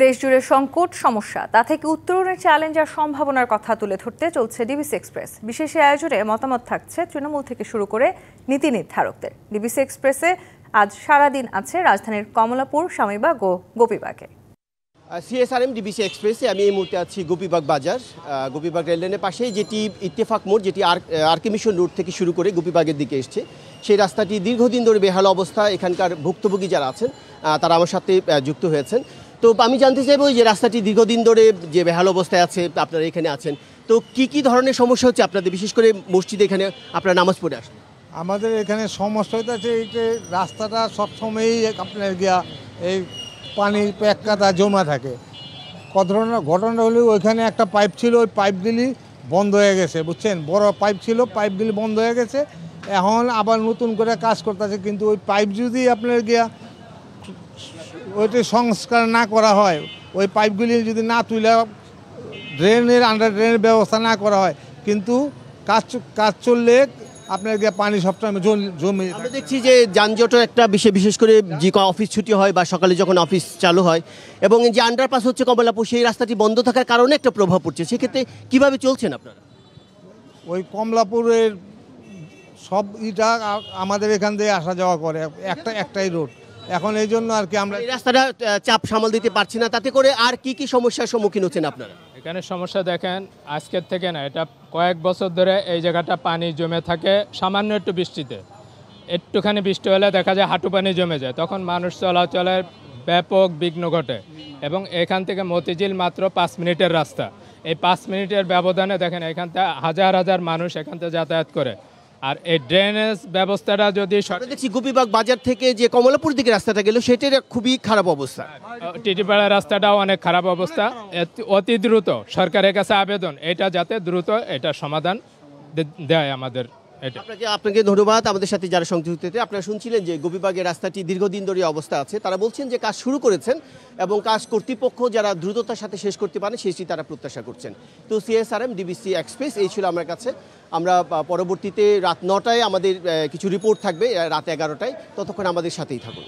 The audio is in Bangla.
দেশজুড়ে সংকট সমস্যা তা থেকে উত্তরণের চ্যালেঞ্জ আর সম্ভাবনার কথা তুলে ধরতে চলছে ডিবিসি এক্সপ্রেস। বিশেষ আয়োজনে মতামত থাকছে তৃণমূল থেকে শুরু করে নীতি নির্ধারকদের। ডিবিসি এক্সপ্রেসে আজ সারাদিন আছে রাজধানীর কমলাপুর, স্বামীবাগ ও গোপীবাগে। সিএসআরএম ডিবিসি এক্সপ্রেসে আমি এই মুহূর্তে আছি গোপীবাগ বাজার, গোপীবাগ রেললাইনের পাশেই যেটি ইত্তেফাক মোড়, যেটি আরকে মিশন রোড থেকে শুরু করে গোপীবাগের দিকে এসছে। সেই রাস্তাটি দীর্ঘদিন ধরে বেহাল অবস্থা। এখানকার ভুক্তভোগী যারা আছেন তারা আমার সাথে যুক্ত হয়েছেন। তো আমি জানতে চাইবো যে রাস্তাটি দীর্ঘদিন ধরে যে বেহাল অবস্থায় আছে, আপনারা এখানে আছেন, তো কি ধরনের সমস্যা হচ্ছে আপনাদের, বিশেষ করে মসজিদে এখানে আপনারা নামাজ পড়ে আসেন? আমাদের এখানে সমস্যা হইতেছে এই যে রাস্তাটা সবসময়ই আপনার গিয়া এই পানির প্যাককাদা জমা থাকে। কত ধরনের ঘটনা হলে ওইখানে একটা পাইপ ছিল, ওই পাইপগুলি বন্ধ হয়ে গেছে, বুঝছেন, বড় পাইপ ছিল, পাইপগুলি বন্ধ হয়ে গেছে। এখন আবার নতুন করে কাজ করতেছে, কিন্তু ওই পাইপ যদি আপনার গিয়া ওইটি সংস্কার না করা হয়, ওই পাইপগুলি যদি না তুলে ড্রেনের আন্ডার ড্রেনের ব্যবস্থা না করা হয়, কিন্তু কাজ চললে আপনার গিয়ে পানি সবসময় জমি। আমরা দেখছি যে যানজটের একটা বিশেষ করে যে অফিস ছুটি হয় বা সকালে যখন অফিস চালু হয়, এবং যে আন্ডারপাস হচ্ছে কমলাপুর, সেই রাস্তাটি বন্ধ থাকার কারণে একটা প্রভাব পড়ছে। সেক্ষেত্রে কীভাবে চলছেন আপনারা? ওই কমলাপুরের সব আমাদের এখান থেকে আসা যাওয়া করে, একটাই রোড। এখন এই জন্য আর কি আমরা এই রাস্তাটা চাপ সামাল দিতে পারছি না, তাতে করে আর কি সমস্যার সম্মুখীন হচ্ছেন আপনারা? এখানে সমস্যা দেখেন, আজকের থেকে না, এটা কয়েক বছর ধরে এই জায়গাটা পানি জমে থাকে। সামান্য একটু বৃষ্টিতে, একটুখানি বৃষ্টি হলে দেখা যায় হাঁটু পানি জমে যায়, তখন মানুষ চলাচলের ব্যাপক বিঘ্ন ঘটে। এবং এখান থেকে মতিঝিল মাত্র 5 মিনিটের রাস্তা। এই 5 মিনিটের ব্যবধানে দেখেন এখান থেকে হাজার হাজার মানুষ এখান থেকে যাতায়াত করে। আর এই ড্রেনেজ ব্যবস্থাটা যদি দেখছি গোপীবাগ বাজার থেকে যে কমলাপুর দিকে রাস্তাটা গেল, সেটার খুবই খারাপ অবস্থা। টিটিপাড়া রাস্তাটাও অনেক খারাপ অবস্থা। অতি দ্রুত সরকারের কাছে আবেদন, এটা যাতে দ্রুত এটা সমাধান দেয় আমাদের। আপনাকে ধন্যবাদ। আমাদের সাথে যারা সংযুক্ত হতে, আপনারা শুনছিলেন যে গোপীবাগের রাস্তাটি দীর্ঘদিন ধরে অবস্থা আছে। তারা বলছেন যে কাজ শুরু করেছেন এবং কাজ কর্তৃপক্ষ যারা দ্রুততার সাথে শেষ করতে পারে সেটি তারা প্রত্যাশা করছেন। তো সিএসআরএম ডিবিসি এক্সপ্রেস এই ছিল আমার কাছে। আমরা পরবর্তীতে রাত 9টায় আমাদের কিছু রিপোর্ট থাকবে, রাত 11টায়। ততক্ষণ আমাদের সাথেই থাকুন।